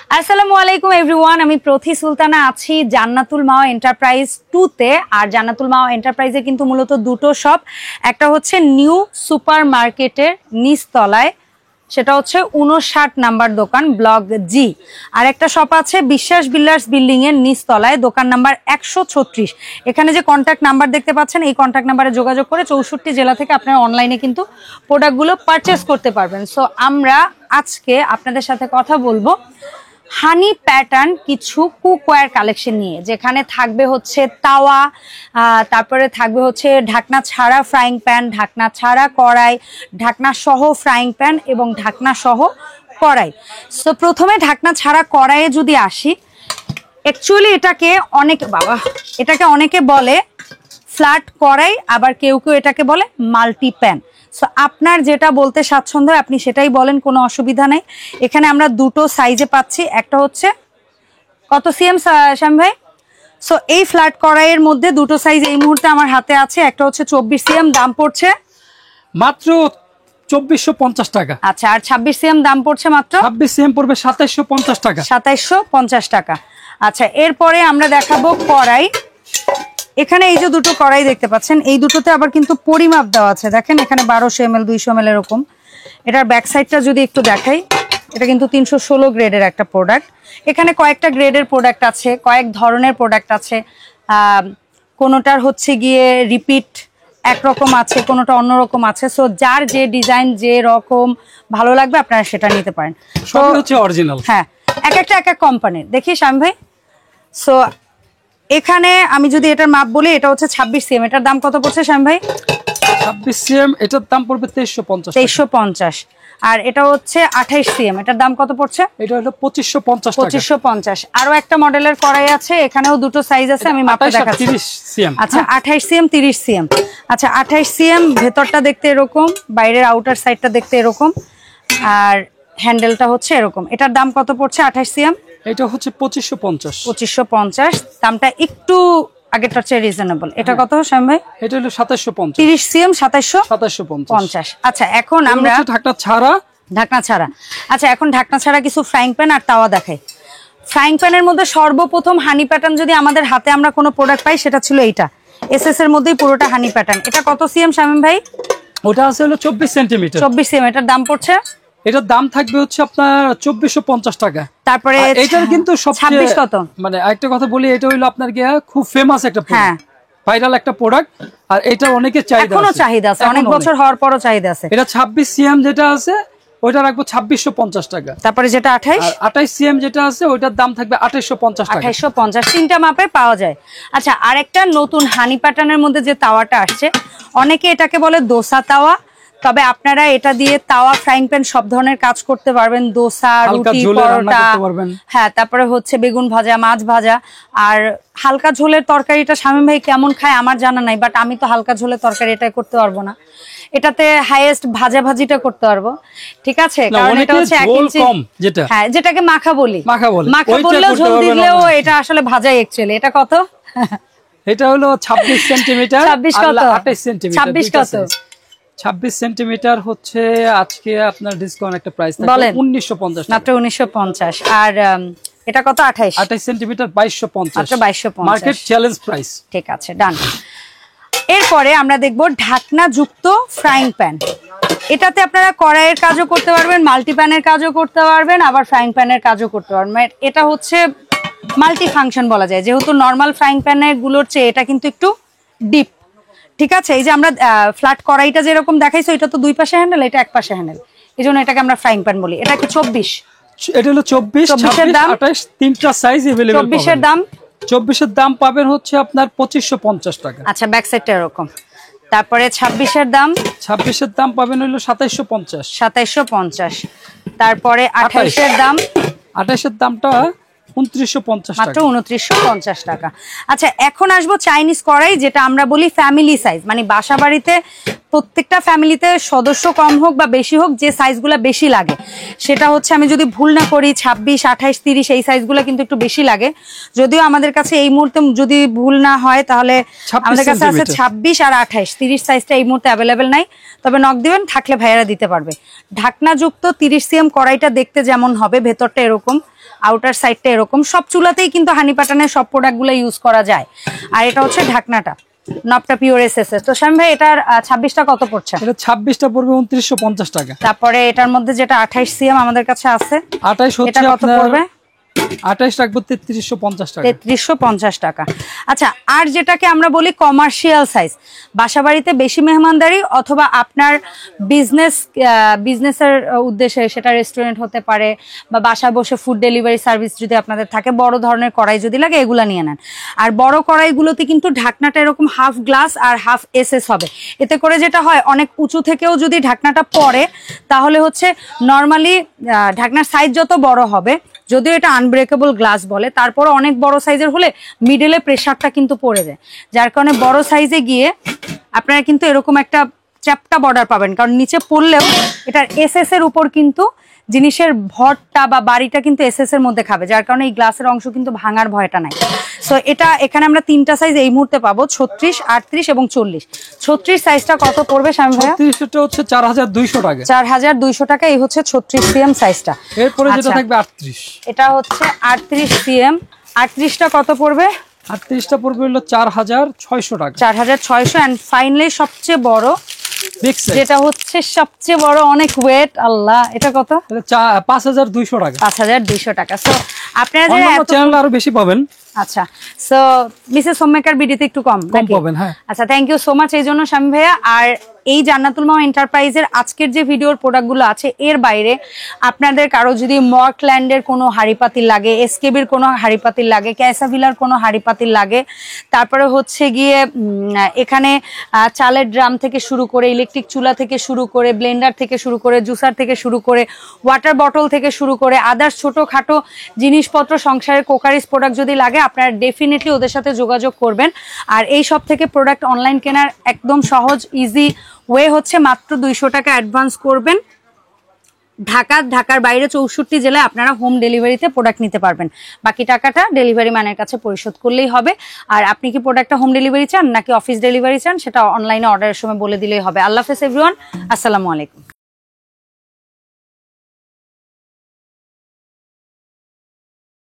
আসসালামু আলাইকুম এভরিওয়ান, আমি প্রথি সুলতানা আছি জান্নাতুল মাওয়া এন্টারপ্রাইজ 2 তে। আর জান্নাতুল মাওয়া এন্টারপ্রাইজে কিন্তু মূলত দুটো শপ, একটা হচ্ছে নিউ সুপার মার্কেটের নিচতলায়, সেটা হচ্ছে 59 নাম্বার দোকান ব্লক জি। আর একটা শপ আছে বিশ্বাস বিল্ডার্স বিল্ডিং এর নিচতলায় দোকান নাম্বার 136। এখানে যে কন্ট্যাক্ট নাম্বার দেখতে পাচ্ছেন, এই কন্ট্যাক্ট নাম্বারে যোগাযোগ করে 64 জেলা থেকে আপনারা অনলাইনে কিন্তু প্রোডাক্টগুলো পারচেস করতে পারবেন। সো আমরা আজকে আপনাদের সাথে কথা বলবো হানি প্যাটার্ন কিছু কুকওয়্যার কালেকশন নিয়ে, যেখানে থাকবে হচ্ছে তাওয়া, তারপরে থাকবে হচ্ছে ঢাকনা ছাড়া ফ্রাইং প্যান, ঢাকনা ছাড়া কড়াই, ঢাকনা সহ ফ্রাইং প্যান এবং ঢাকনা সহ কড়াই। সো প্রথমে ঢাকনা ছাড়া কড়াইয়ে যদি আসি, অ্যাকচুয়ালি এটাকে অনেকে বলে ফ্ল্যাট কড়াই, আবার কেউ কেউ এটাকে বলে মাল্টি প্যান। সো আপনার যেটা বলতে স্বাচ্ছন্দ্য আপনি সেটাই বলেন, কোনো অসুবিধা নেই। এখানে আমরা দুটো সাইজে পাচ্ছি, একটা হচ্ছে কত সিএম শামী ভাই? সো এই ফ্ল্যাট কড়াইয়ের মধ্যে দুটো সাইজ এই মুহূর্তে আমার হাতে আছে। একটা হচ্ছে 24 সিএম, দাম পড়ছে মাত্র 2450 টাকা। আচ্ছা, আর 26 সিএম দাম পড়ছে মাত্র 26 সিএম পড়বে 2750 টাকা। 2750 টাকা। আচ্ছা, এরপরে আমরা দেখাবো কড়াই। এখানে এই যে দুটো কড়াই দেখতে পাচ্ছেন, এই দুটোতে আবার কিন্তু পরিমাপ দেওয়া আছে। দেখেন এখানে 1200 ml 200 ml এরকম। এটার ব্যাক সাইডটা যদি একটু দেখাই, এটা কিন্তু 316 গ্রেডের একটা প্রোডাক্ট। এখানে কয়েকটা গ্রেডের প্রোডাক্ট আছে, কয়েক ধরনের প্রোডাক্ট আছে। কোনোটার হচ্ছে গিয়ে রিপিট একরকম আছে, কোনোটা অন্যরকম আছে। সো যার যে ডিজাইন যে রকম ভালো লাগবে আপনারা সেটা নিতে পারেন। সবই হচ্ছে অরিজিনাল। হ্যাঁ, এক একটা কোম্পানির। দেখি শামী ভাই, সো এখানে আমি যদি এটার মাপ বলি, এটা হচ্ছে 26 সিএম। এটার দাম কত পড়ছে শামী ভাই? 26 সিএম এটার দাম পড়বে 2350। 2350। আর এটা হচ্ছে 28 সিএম, এটার দাম কত পড়ছে? এটা হলো 2550 টাকা। 2550। আরো একটা মডেলের কড়াই আছে, এখানেও দুটো সাইজ আছে, আমি মাপটা দেখাচ্ছি। 30 সিএম। আচ্ছা, 28 সিএম 30 সিএম। আচ্ছা, 28 সিএম ভেতরটা দেখতে এরকম, বাইরের আউটার সাইডটা দেখতে এরকম, আর হ্যান্ডেলটা হচ্ছে এরকম। এটার দাম কত পড়ছে 28 সিএম? এটা হচ্ছে 2550। 2550। দামটা একটু আগেরটার চেয়ে রিজনেবল। এটা কত শামী ভাই? এটা হলো 2750। 30 সিএম 2750। আচ্ছা, এখন আমরা ঢাকনা ছাড়া। আচ্ছা, এখন ঢাকনা ছাড়া কিছু ফ্রাইং প্যান আর তাওয়া দেখাই। ফ্রাইং প্যানের মধ্যে সর্বপ্রথম হানি প্যাটার্ন যদি আমাদের হাতে আমরা কোনো প্রোডাক্ট পাই, সেটা ছিল এইটা। এসএস এর মধ্যেই পুরোটা হানি প্যাটার্ন। এটা কত সিএম শামীম ভাই? ওটা আছে হলো 24 সেন্টিমিটার। 24 সিএম। এটার দাম পড়ছে, এটার দাম থাকবে হচ্ছে আপনার 2450 টাকা। তারপরে এটার কিন্তু 26 কত? মানে একটা কথা বলি, এটা হইলো আপনার গিয়া খুব ফেমাস একটা প্রোডাক্ট, ভাইরাল একটা প্রোডাক্ট। আর এটা অনেকের চাহিদা আছে, এখনো চাহিদা আছে, অনেক বছর হওয়ার পরও চাহিদা আছে। এটা 26 সিএম যেটা আছে ওইটা রাখবো 2650 টাকা। তারপরে যেটা 28 সিএম যেটা আছে ওইটার দাম থাকবে 2850 টাকা। 2850। তিনটা মাপে পাওয়া যায়। আচ্ছা, আরেকটা নতুন হানি প্যাটার্নের মধ্যে যে তাওয়াটা আসছে, অনেকে এটাকে বলে দোসা তাওয়া। তবে আপনারা এটা দিয়ে তাওয়া, ফ্রাইং প্যান সব ধরনের কাজ করতে পারবেন। দোসা, রুটি, পরোটা, হ্যাঁ, তারপরে হচ্ছে বেগুন ভাজা, মাছ ভাজা। আর হালকা ঝোলের তরকারিটা শামীম ভাই কেমন খায় আমার জানা নাই, বাট আমি তো হালকা ঝোলের তরকারি এটাই করতে পারবো না। এটাতে হাইয়েস্ট ভাজিটা করতে পারবো, ঠিক আছে? কারণ এটা হচ্ছে 1 ইঞ্চি, হ্যাঁ, যেটাকে মাখা বললেও ঝোল দিলেও এটা আসলে ভাজাই অ্যাকচুয়ালি। এটা কত? এটা হলো 26 সেন্টিমিটার। 26 কত? 28 সেন্টিমিটার। 26 কত? 26 সেন্টিমিটার হচ্ছে আজকে আপনার ডিসকাউন্ট একটা প্রাইস থাকবে 1950 মাত্র 1950। আর এটা কত? 28 সেন্টিমিটার 2250। মাত্র 2250 মার্কেট চ্যালেঞ্জ প্রাইস। ঠিক আছে, ডান। এরপরে আমরা দেখব ঢাকনা যুক্ত ফ্রাইং প্যান। এটাতে আপনারা কড়াইয়ের কাজও করতে পারবেন, মাল্টি প্যানের কাজও করতে পারবেন, আবার ফ্রাইং প্যানের কাজও করতে পারবেন। এটা হচ্ছে মাল্টি ফাংশন বলা যায়, যেহেতু নর্মাল ফ্রাইং প্যানের গুলোর চেয়ে এটা কিন্তু একটু ডিপ, ঠিক আছে? এই যে আমরা ফ্ল্যাট কড়াইটা যেরকম দেখাইছো, এটা তো দুই পাশে হ্যান্ডেল, এটা এক পাশে হ্যান্ডেল, এই জন্য এটাকে আমরা ফ্রাইং প্যান বলি। এটা কি 24? এটা হলো 24, 28 তিনটা সাইজ अवेलेबल। 24 এর দাম? 24 এর দাম পাবেন হচ্ছে আপনার 2550 টাকা। আচ্ছা, ব্যাক সাইডটা এরকম। তারপরে 26 এর দাম? 26 এর দাম পাবেন হলো 2750। 2750। তারপরে 28 এর দাম? 28 এর দামটা 2950 টাকা। মাত্র 2950 টাকা। আচ্ছা, এখন আসবো চাইনিজ কড়াই, যেটা আমরা বলি ফ্যামিলি সাইজ, মানে বাসা বাড়িতে প্রত্যেকটা ফ্যামিলিতে সদস্য কম হোক বা বেশি হোক, যে সাইজগুলো বেশি লাগে সেটা হচ্ছে, আমি যদি ভুল না করি 26, 28, 30 এই সাইজগুলো কিন্তু একটু বেশি লাগে। যদিও আমাদের কাছে এই মুহূর্তে যদি ভুল না হয় তাহলে আমাদের কাছে আছে 26 আর 28, 30 সাইজটা এই মুহূর্তে অ্যাভেলেবেল নাই, তবে নক দিবেন, থাকলে ভাইয়ারা দিতে পারবে। ঢাকনাযুক্ত 30 cm কড়াইটা দেখতে যেমন হবে, ভেতরটা এরকম, আউটার সাইডটা এরকম। সব চুলাতেই কিন্তু হানি প্যাটার্নের সব প্রোডাক্টগুলো ইউজ করা যায়। আর এটা হচ্ছে ঢাকনাটা, নবটা পিওর এসএসএস। তো শামীম ভাই এটার 26টা কত পড়ছে? এটা 26টা পড়বে 2950 টাকা। তারপরে এটার মধ্যে যেটা 28 cm আমাদের কাছে আছে, 28 হচ্ছে এটা কত পড়বে? 28 রাখবো 3350 টাকা। 3350 টাকা। আচ্ছা, আর যেটাকে আমরা বলি কমার্শিয়াল সাইজ, বাসাবাড়িতে বেশি মেহমানদারি অথবা আপনার বিজনেসের উদ্দেশ্যে, সেটা রেস্টুরেন্ট হতে পারে বা বাসায় বসে ফুড ডেলিভারি সার্ভিস যদি আপনাদের থাকে, বড় ধরনের কড়াই যদি লাগে এগুলা নিয়ে নেন। আর বড় কড়াইগুলোতে কিন্তু ঢাকনাটা এরকম হাফ গ্লাস আর হাফ এসএস হবে। এতে করে যেটা হয়, অনেক উঁচু থেকেও যদি ঢাকনাটা পড়ে তাহলে হচ্ছে নর্মালি ঢাকনার সাইজ যত বড় হবে, যদিও এটা আনব্রেকেবল গ্লাস বলে, তারপরে অনেক বড় সাইজের হলে মিডলে প্রেসারটা কিন্তু পড়ে যায়, যার কারণে বড় সাইজে গিয়ে আপনারা কিন্তু এরকম একটা চ্যাপটা বর্ডার পাবেন, কারণ নিচে পড়লেও এটার এসএস এর উপর কিন্তু জিনিসের ভরটা বা বাড়িটা কিন্তু এসএস এর মধ্যে খাবে, যার কারণে এই গ্লাসের অংশ কিন্তু ভাঙার ভয়টা নাই। সো এটা এখানে আমরা 3টা সাইজ এই মুহূর্তে পাবো, 36, 38 এবং 40। 36 সাইজটা কত পড়বে শামীম ভাইয়া? 36টা হচ্ছে 4200 টাকা। 4200 টাকা, এই হচ্ছে 36 cm সাইজটা। এরপরে যেটা থাকবে 38, এটা হচ্ছে 38 cm। 38টা কত পড়বে? 38টা পড়বে হলো 4600 টাকা। 4600। এন্ড ফাইনালি সবচেয়ে বড়, যেটা হচ্ছে সবচেয়ে বড়, অনেক ওয়েট, আল্লাহ, এটা কত? 5200 টাকা। 5200 টাকা। সো আপনারা যে চ্যানেল আরো বেশি পাবেন। আচ্ছা, সো মিসেস হোমমেকার বিডিতে একটু কম পাবেন। হ্যাঁ, আচ্ছা, থ্যাংক ইউ সো মাচ এই জন্য শামীম ভাইয়া। আর এই জান্নাতুল মাও এন্টারপ্রাইজের আজকের যে ভিডিওর প্রোডাক্টগুলো আছে, এর বাইরে আপনাদের কারো যদি মর্কল্যান্ডের কোনো হাড়িপাতিল লাগে, এসকেবির কোনো হাড়িপাতিল লাগে, ক্যাসাভিলার কোনো হাড়িপাতিল লাগে, তারপরে হচ্ছে গিয়ে এখানে চালের ড্রাম থেকে শুরু করে, ইলেকট্রিক চুলা থেকে শুরু করে, ব্লেন্ডার থেকে শুরু করে, জুসার থেকে শুরু করে, ওয়াটার বটল থেকে শুরু করে, আদার্স ছোটোখাটো জিনিসপত্র, সংসারের কোকারিস প্রোডাক্ট যদি লাগে, আপনারা ডেফিনেটলি ওদের সাথে যোগাযোগ করবেন। আর এই সব থেকে প্রোডাক্ট অনলাইন কেনার একদম সহজ ইজি ওয়ে হচ্ছে মাত্র 200 টাকা অ্যাডভান্স করবেন। ঢাকার বাইরে 64 জেলায় আপনারা হোম ডেলিভারিতে প্রোডাক্ট নিতে পারবেন। বাকি টাকাটা ডেলিভারি ম্যানের কাছে পরিশোধ করলেই হবে। আর আপনি কি প্রোডাক্টটা হোম ডেলিভারি চান নাকি অফিস ডেলিভারি চান, সেটা অনলাইনে অর্ডারের সময় বলে দিলেই হবে। আল্লাহ হাফেজ এভরিওয়ান, আসসালামু আলাইকুম।